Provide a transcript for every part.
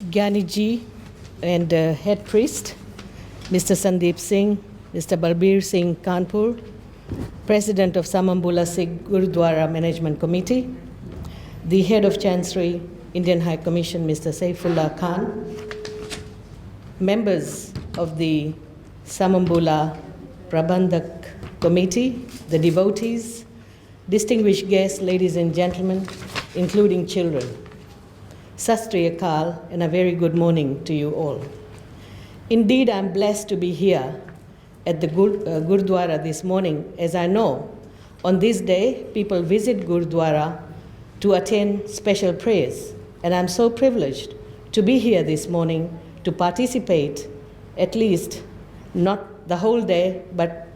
Gyaniji and Head Priest, Mr. Sandeep Singh, Mr. Balbir Singh Kanpur, President of Samabula Sikh Gurdwara Management Committee, the Head of Chancery, Indian High Commission, Mr. Saifullah Khan, members of the Samabula Prabandhak Committee, the devotees, distinguished guests, ladies and gentlemen, including children. Sat Sri Akal, and a very good morning to you all. Indeed, I'm blessed to be here at the Gurdwara this morning, as I know on this day people visit Gurdwara to attend special prayers. And I'm so privileged to be here this morning to participate, at least not the whole day, but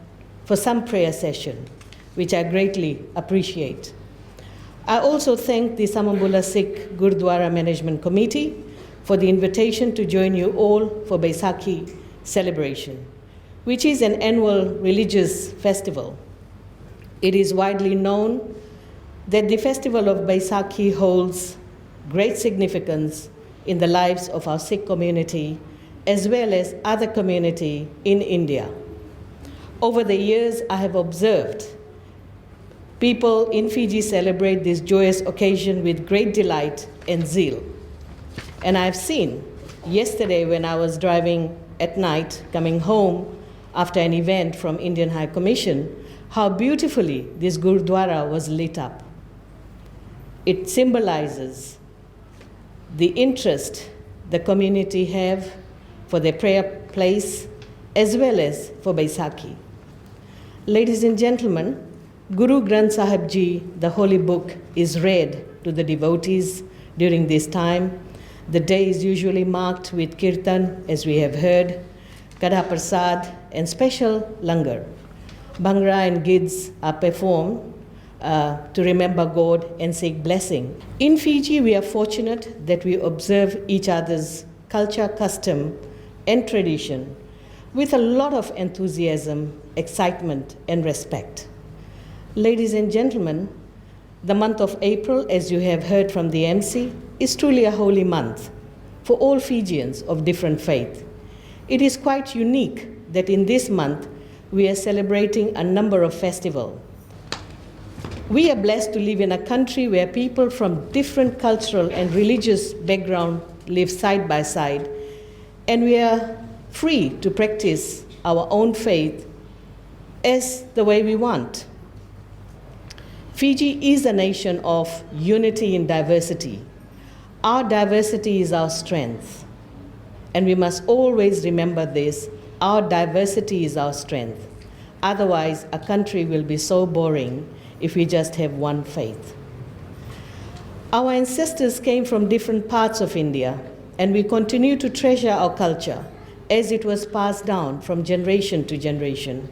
for some prayer session, which I greatly appreciate. I also thank the Samabula Sikh Gurdwara Management Committee for the invitation to join you all for Baisakhi celebration, which is an annual religious festival. It is widely known that the festival of Baisakhi holds great significance in the lives of our Sikh community as well as other community in India. Over the years, I have observed people in Fiji celebrate this joyous occasion with great delight and zeal. And I've seen yesterday when I was driving at night, coming home after an event from Indian High Commission, how beautifully this Gurdwara was lit up. It symbolizes the interest the community have for their prayer place as well as for Baisakhi. Ladies and gentlemen, Guru Granth Sahib Ji, the holy book, is read to the devotees during this time. The day is usually marked with kirtan, as we have heard, Kadha Prasad, and special langar. Bhangra and Gids are performed to remember God and seek blessing. In Fiji, we are fortunate that we observe each other's culture, custom, and tradition with a lot of enthusiasm, excitement, and respect. Ladies and gentlemen, the month of April, as you have heard from the MC, is truly a holy month for all Fijians of different faith. It is quite unique that in this month we are celebrating a number of festivals. We are blessed to live in a country where people from different cultural and religious backgrounds live side by side, and we are free to practice our own faith as the way we want. Fiji is a nation of unity in diversity. Our diversity is our strength, and we must always remember this. Our diversity is our strength. Otherwise, a country will be so boring if we just have one faith. Our ancestors came from different parts of India, and we continue to treasure our culture as it was passed down from generation to generation.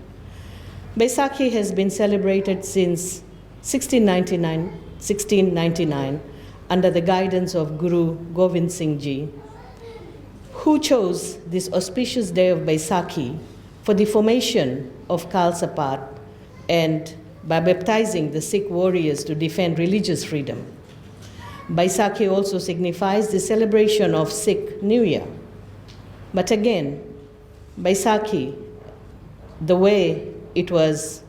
Baisakhi has been celebrated since 1699 under the guidance of Guru Gobind Singh Ji, who chose this auspicious day of Baisakhi for the formation of Khalsa and by baptizing the Sikh warriors to defend religious freedom. Baisakhi also signifies the celebration of Sikh New Year. But again, Baisakhi, the way it was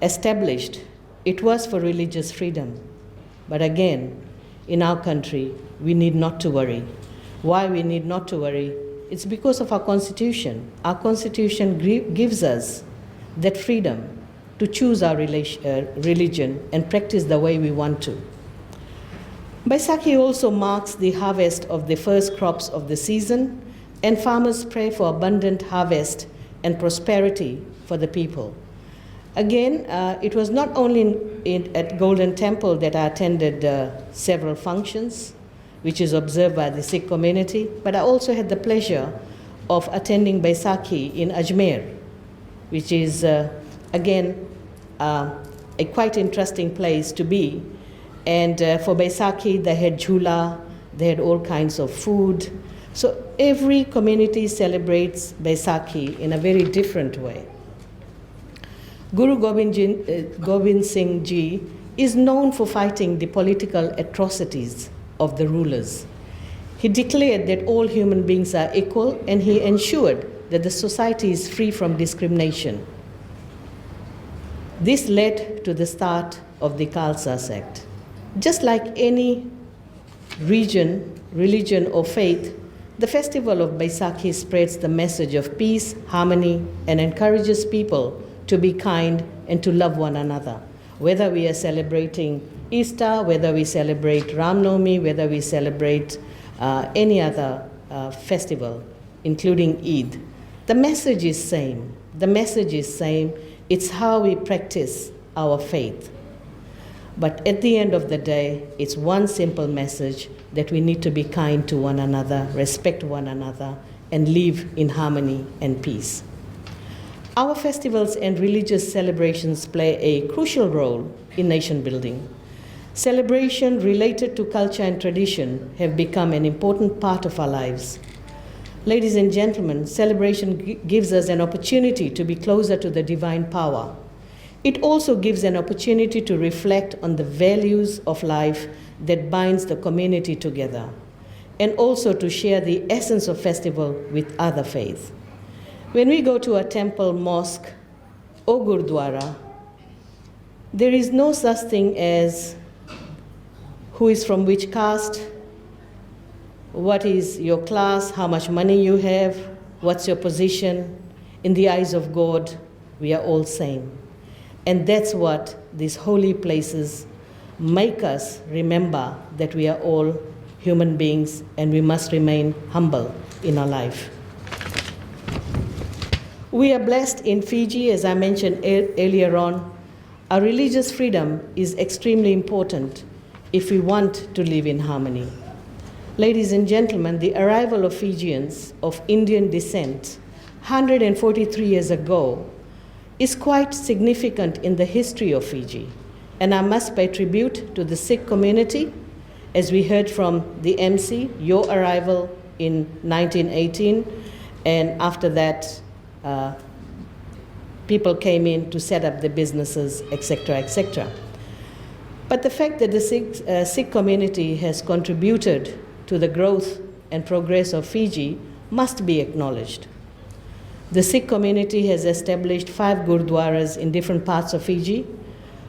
established, it was for religious freedom. But again, in our country, we need not to worry. Why we need not to worry? It's because of our Constitution. Our Constitution gives us that freedom to choose our religion and practice the way we want to. Baisakhi also marks the harvest of the first crops of the season, and farmers pray for abundant harvest and prosperity for the people. Again, it was not only at Golden Temple that I attended several functions, which is observed by the Sikh community, but I also had the pleasure of attending Baisakhi in Ajmer, which is, again, a quite interesting place to be. And for Baisakhi, they had jhula, they had all kinds of food. So every community celebrates Baisakhi in a very different way. Guru Gobind Singh Ji is known for fighting the political atrocities of the rulers. He declared that all human beings are equal, and he ensured that the society is free from discrimination. This led to the start of the Khalsa sect. Just like any region, religion, or faith, the festival of Baisakhi spreads the message of peace, harmony, and encourages people to be kind and to love one another. Whether we are celebrating Easter, whether we celebrate Ram Navami, whether we celebrate any other festival, including Eid, the message is same. The message is same. It's how we practice our faith. But at the end of the day, it's one simple message that we need to be kind to one another, respect one another, and live in harmony and peace. Our festivals and religious celebrations play a crucial role in nation building. Celebration related to culture and tradition have become an important part of our lives. Ladies and gentlemen, celebration gives us an opportunity to be closer to the divine power. It also gives an opportunity to reflect on the values of life that binds the community together, and also to share the essence of festival with other faiths. When we go to a temple, mosque, or Gurdwara, there is no such thing as who is from which caste, what is your class, how much money you have, what's your position. In the eyes of God, we are all same. And that's what these holy places make us remember, that we are all human beings and we must remain humble in our life. We are blessed in Fiji, as I mentioned earlier on. Our religious freedom is extremely important if we want to live in harmony. Ladies and gentlemen, the arrival of Fijians of Indian descent 143 years ago is quite significant in the history of Fiji. And I must pay tribute to the Sikh community. As we heard from the MC, your arrival in 1918, and after that, people came in to set up the businesses, etc., etc. But the fact that the Sikh community has contributed to the growth and progress of Fiji must be acknowledged. The Sikh community has established 5 Gurdwaras in different parts of Fiji,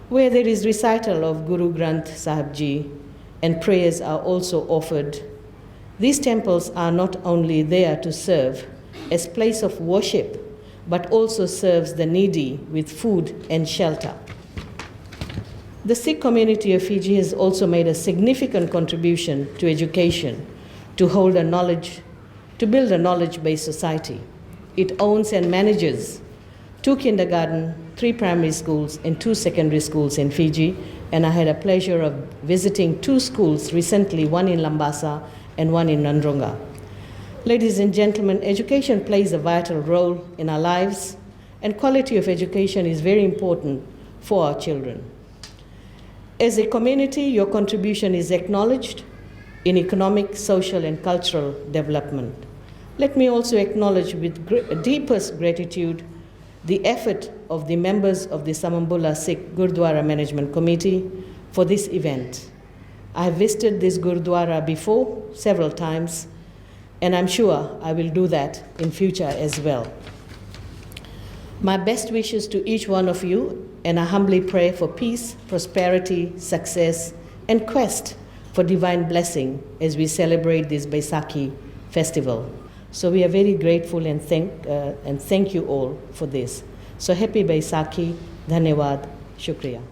where there is recital of Guru Granth Sahib Ji, and prayers are also offered. These temples are not only there to serve as place of worship, but also serves the needy with food and shelter. The Sikh community of Fiji has also made a significant contribution to education, to build a knowledge-based society. It owns and manages 2 kindergarten, 3 primary schools, and 2 secondary schools in Fiji, and I had a pleasure of visiting 2 schools recently, one in Lambasa and one in Nandronga. Ladies and gentlemen, education plays a vital role in our lives, and quality of education is very important for our children. As a community, your contribution is acknowledged in economic, social, and cultural development. Let me also acknowledge with deepest gratitude the effort of the members of the Samabula Sikh Gurdwara Management Committee for this event. I have visited this Gurdwara before several times, and I'm sure I will do that in future as well. My best wishes to each one of you, and I humbly pray for peace, prosperity, success, and quest for divine blessing as we celebrate this Baisakhi festival. So we are very grateful and thank you all for this. So happy Baisakhi, Dhanyawad, Shukriya.